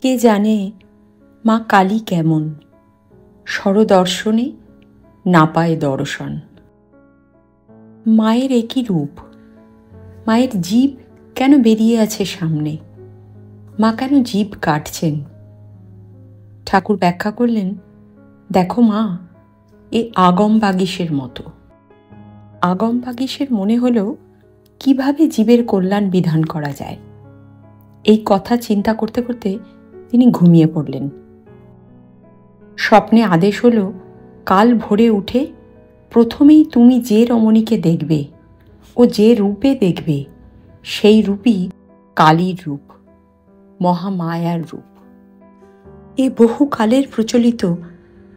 কে জানে মা কালী কেমন, স্বরদর্শনে না পায় দর্শন। মায়ের একই রূপ, মায়ের জিভ কেন বেরিয়ে আছে সামনে, মা কেন জিভ কাটছেন? ঠাকুর ব্যাখ্যা করলেন, দেখো মা, এ আগম বাগিসের মতো। আগম বাগিসের মনে হলো কিভাবে জীবের কল্যাণ বিধান করা যায়। এই কথা চিন্তা করতে করতে তিনি ঘুমিয়ে পড়লেন। স্বপ্নে আদেশ হলো, কাল ভোরে উঠে প্রথমেই তুমি যে রমণীকে দেখবে ও যে রূপে দেখবে সেই রূপই কালীর রূপ, মহামায়ার রূপ। এ বহুকালের প্রচলিত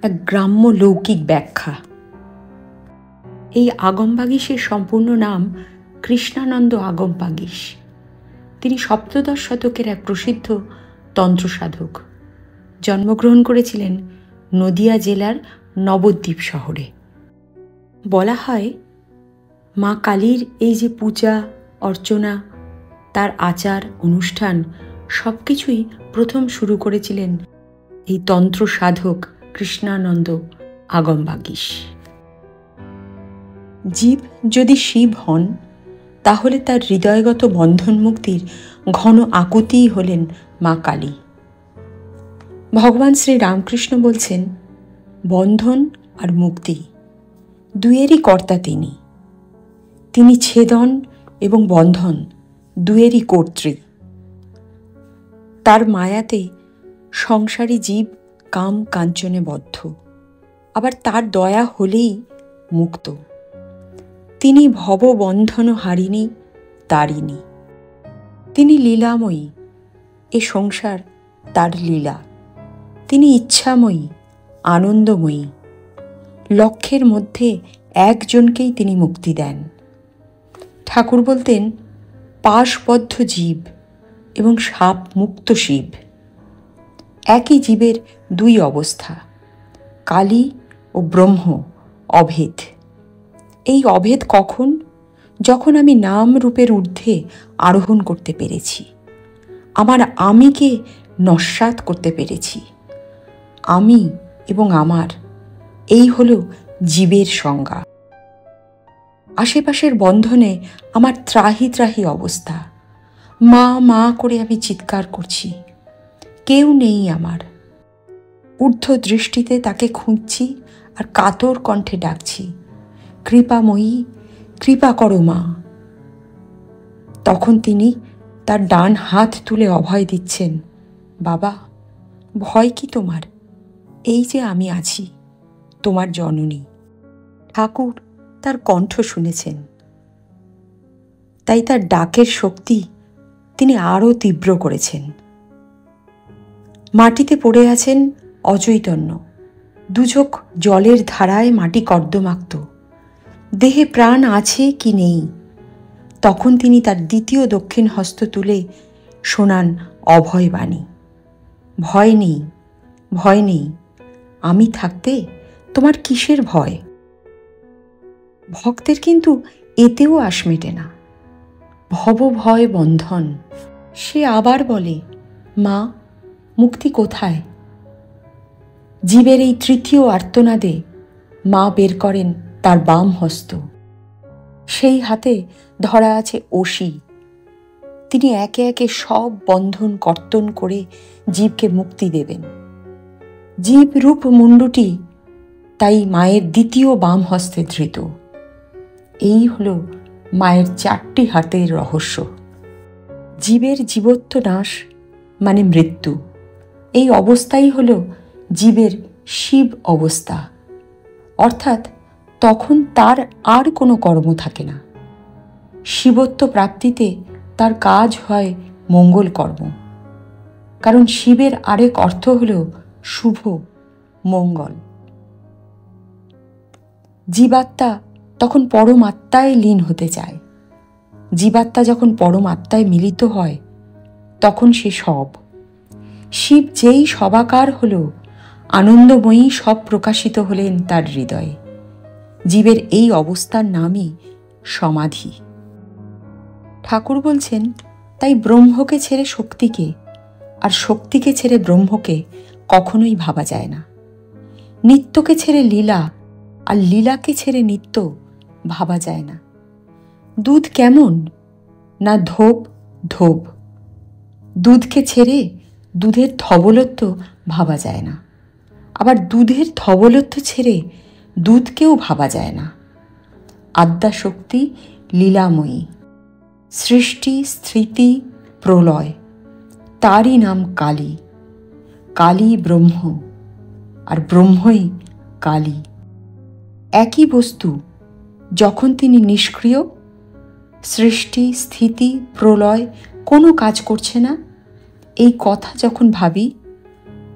এক গ্রাম্য লৌকিক ব্যাখ্যা। এই আগমবাগীশের সম্পূর্ণ নাম কৃষ্ণানন্দ আগমবাগীশ। তিনি সপ্তদশ শতকের এক প্রসিদ্ধ তন্ত্রসাধক। জন্মগ্রহণ করেছিলেন নদিয়া জেলার নবদ্বীপ শহরে। বলা হয়, মা কালীর এই যে পূজা অর্চনা, তার আচার অনুষ্ঠান সব কিছুই প্রথম শুরু করেছিলেন এই তন্ত্র সাধক কৃষ্ণানন্দ আগমবাগীশ। জীব যদি শিব হন, তাহলে তার হৃদয়গত বন্ধন মুক্তির ঘন আকুতিই হলেন মা কালী। ভগবান শ্রী রামকৃষ্ণ বলছেন, বন্ধন আর মুক্তি দুয়েরই কর্তা তিনি। তিনি ছেদন এবং বন্ধন দুয়েরই কর্ত্রী। তার মায়াতে সংসারী জীব কাম কাঞ্চনে বদ্ধ, আবার তার দয়া হলেই মুক্ত। তিনি ভববন্ধন হারিণী তারিণী। তিনি লীলাময়ী, এ সংসার তার লীলা। তিনি ইচ্ছাময়ী, আনন্দময়ী। লক্ষের মধ্যে একজনকেই তিনি মুক্তি দেন। ঠাকুর বলতেন, পাশবদ্ধ জীব এবং সাপ মুক্ত শিব। একই জীবের দুই অবস্থা, কালী ও ব্রহ্ম, অভেদ। এই অভেদ কখন? যখন আমি নাম রূপের ঊর্ধ্বে আরোহণ করতে পেরেছি, আমার আমিকে নস্যাৎ করতে পেরেছি। আমি এবং আমার, এই হলো জীবের সংজ্ঞা। আশেপাশের বন্ধনে আমার ত্রাহি ত্রাহি অবস্থা। মা মা করে আমি চিৎকার করছি, কেউ নেই আমার। ঊর্ধ্ব দৃষ্টিতে তাকে খুঁজছি আর কাতর কণ্ঠে ডাকছি, কৃপাময়ী, কৃপা করো মা। তখন তিনি তার ডান হাত তুলে অভয় দিচ্ছেন, বাবা, ভয় কি তোমার? এই যে আমি আছি, তোমার জননী। ঠাকুর তার কণ্ঠ শুনেছেন, তাই তার ডাকের শক্তি তিনি আরও তীব্র করেছেন। মাটিতে পড়ে আছেন অচৈতন্য, দুচোখ জলের ধারায় মাটি কর্দমাক্ত, দেহে প্রাণ আছে কি নেই। তখন তিনি তার দ্বিতীয় দক্ষিণ হস্ত তুলে শোনান অভয় বাণী, ভয় নেই, ভয় নেই, আমি থাকতে তোমার কিসের ভয়? ভক্তের কিন্তু এতেও আশ মেটে না, ভব ভয় বন্ধন। সে আবার বলে, মা, মুক্তি কোথায়? জীবের এই তৃতীয় আর্তনাদে মা বের করেন তার বাম হস্ত। সেই হাতে ধরা আছে অসি। তিনি একে একে সব বন্ধন কর্তন করে জীবকে মুক্তি দেবেন। জীব রূপ মুন্ডুটি তাই মায়ের দ্বিতীয় বাম হস্তে ধৃত। এই হলো মায়ের চারটি হাতের রহস্য। জীবের জীবত্ব নাশ মানে মৃত্যু। এই অবস্থাই হলো জীবের শিব অবস্থা, অর্থাৎ তখন তার আর কোনো কর্ম থাকে না। শিবত্ব প্রাপ্তিতে তার কাজ হয় মঙ্গল কর্ম, কারণ শিবের আরেক অর্থ হল শুভ, মঙ্গল। জীবাত্মা তখন পরমাত্মায় লীন হতে চায়। জীবাত্মা যখন পরমাত্মায় মিলিত হয়, তখন সে সব। শিব যেই সবাকার হল, আনন্দময়ী সব প্রকাশিত হলেন তার হৃদয়ে। জীবের এই অবস্থার নামই সমাধি। ঠাকুর বলছেন, তাই ব্রহ্মকে ছেড়ে শক্তিকে, আর শক্তিকে ছেড়ে ব্রহ্মকে কখনোই ভাবা যায় না। নিত্যকে ছেড়ে লীলা আর লীলাকে ছেড়ে নিত্য ভাবা যায় না। দুধ কেমন? না ধোপ ধোপ। দুধকে ছেড়ে দুধের ধবলত্ব ভাবা যায় না, আবার দুধের ধবলত্ব ছেড়ে দুধকেও ভাবা যায় না। আদ্যাশক্তি লীলাময়ী, সৃষ্টি স্থিতি প্রলয়, তারই নাম কালী। কালী ব্রহ্ম আর ব্রহ্মই কালী। একই বস্তু যখন তিনি নিষ্ক্রিয়, সৃষ্টি স্থিতি প্রলয় কোনো কাজ করছে না, এই কথা যখন ভাবি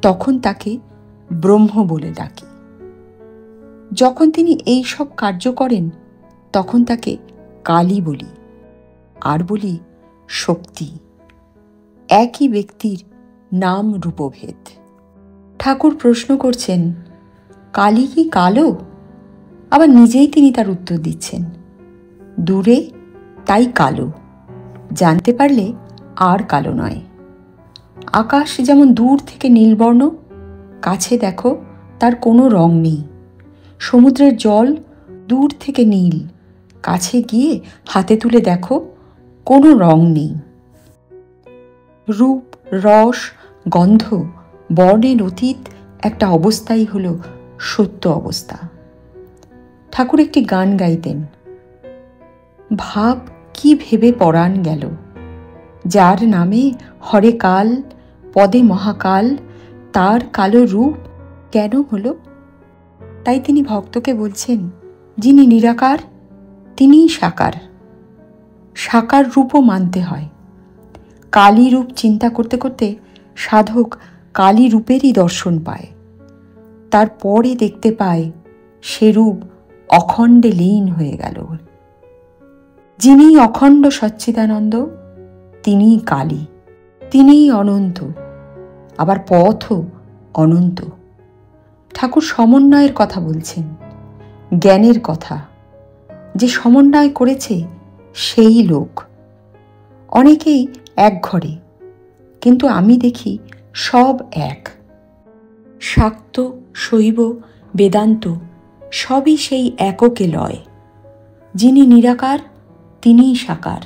তখন তাকে ব্রহ্ম বলে ডাকি। যখন তিনি এই সব কার্য করেন তখন তাকে কালী বলি, আর বলি শক্তি। একই ব্যক্তির নাম রূপভেদ। ঠাকুর প্রশ্ন করছেন, কালী কি কালো? আবার নিজেই তিনি তার উত্তর দিচ্ছেন, দূরে তাই কালো, জানতে পারলে আর কালো নয়। আকাশ যেমন দূর থেকে নীলবর্ণ, কাছে দেখো তার কোনো রং নেই। সমুদ্রের জল দূর থেকে নীল, কাছে গিয়ে হাতে তুলে দেখো কোনো রং নেই। রূপ রস গন্ধ বর্ণের অতীত একটা অবস্থাই হলো সত্য অবস্থা। ঠাকুর একটি গান গাইতেন, ভাব কি ভেবে পরাণ গেল, যার নামে হরে কাল পদে মহাকাল, তার কালো রূপ কেন হলো? তাই তিনি ভক্তকে বলছেন, যিনি নিরাকার তিনিই সাকার। সাকার রূপও মানতে হয়। কালী রূপ চিন্তা করতে করতে সাধক কালী রূপেরই দর্শন পায়। তারপরে দেখতে পায় সে রূপ অখণ্ডে লীন হয়ে গেল। যিনি অখণ্ড সচ্চিদানন্দ তিনিই কালী, তিনিই অনন্ত, আবার পথও অনন্ত। ঠাকুর সমন্বয়ের কথা বলছেন, জ্ঞানের কথা। যে সমন্বয় করেছে সেই লোক। অনেকেই এক ঘরে, কিন্তু আমি দেখি সব এক। শাক্ত শৈব বেদান্ত সবই সেই এককে লয়। যিনি নিরাকার তিনিই সাকার,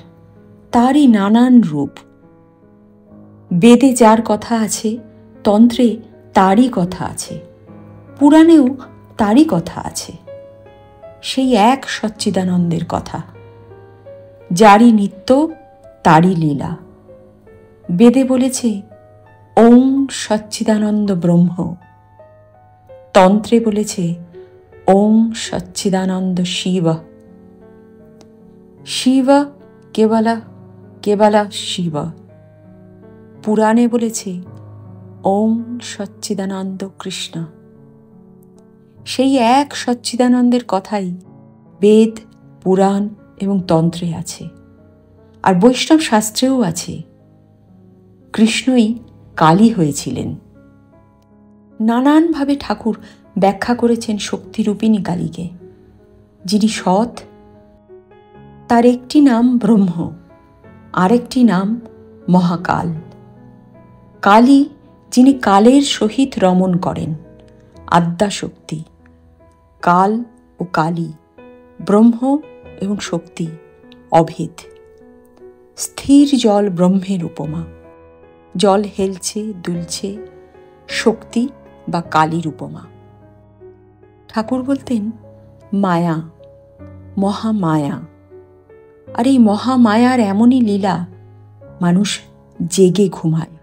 তারই নানান রূপ। বেদে যার কথা আছে, তন্ত্রে তারই কথা আছে, পুরাণেও তারই কথা আছে। সেই এক সচ্চিদানন্দের কথা, যারই নিত্য তারই লীলা। বেদে বলেছে ওং সচ্চিদানন্দ ব্রহ্ম, তন্ত্রে বলেছে ওং সচ্চিদানন্দ শিব। শিব কেবলা কেবলা শিব। পুরাণে বলেছে ওং সচ্চিদানন্দ কৃষ্ণ। সেই এক সচ্চিদানন্দের কথাই বেদ পুরাণ এবং তন্ত্রে আছে, আর বৈষ্ণব শাস্ত্রেও আছে। কৃষ্ণই কালী হয়েছিলেন। নানানভাবে ঠাকুর ব্যাখ্যা করেছেন শক্তিরূপিণী কালীকে। যিনি সৎ, তার একটি নাম ব্রহ্ম, আরেকটি নাম মহাকাল। কালী যিনি কালের সহিত রমণ করেন, আদ্যাশক্তি। কাল ও কালী, ব্রহ্ম এবং শক্তি অভেদ। স্থির জল ব্রহ্মের উপমা, জল হেলছে দুলছে, শক্তি বা কালীর উপমা। ঠাকুর বলতেন মায়া, মহামায়া। আর এই মহামায়ার এমনই লীলা, মানুষ জেগে ঘুমায়।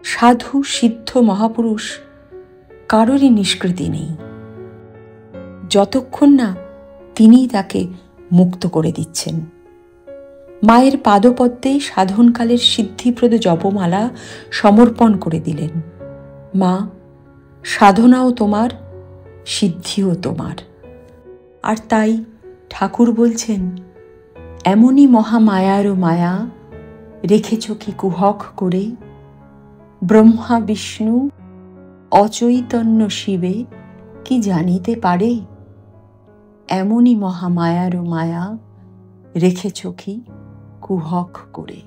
সাধু সিদ্ধ মহাপুরুষ কারোরই নিষ্কৃতি নেই, যতক্ষণ না তিনি তাকে মুক্ত করে দিচ্ছেন। মায়ের পাদপদ্মে সাধনকালের সিদ্ধিপ্রদ জপমালা সমর্পণ করে দিলেন। মা, সাধনাও তোমার, সিদ্ধিও তোমার। আর তাই ঠাকুর বলছেন, এমনই মহামায়ারও মায়া রেখেছ কি কুহক করে, ব্রহ্মা বিষ্ণু অচৈতন্য শিবে কি জানিতে পারে? এমনই মহামায়ারও মায়া রেখেছ কি কুহক করে।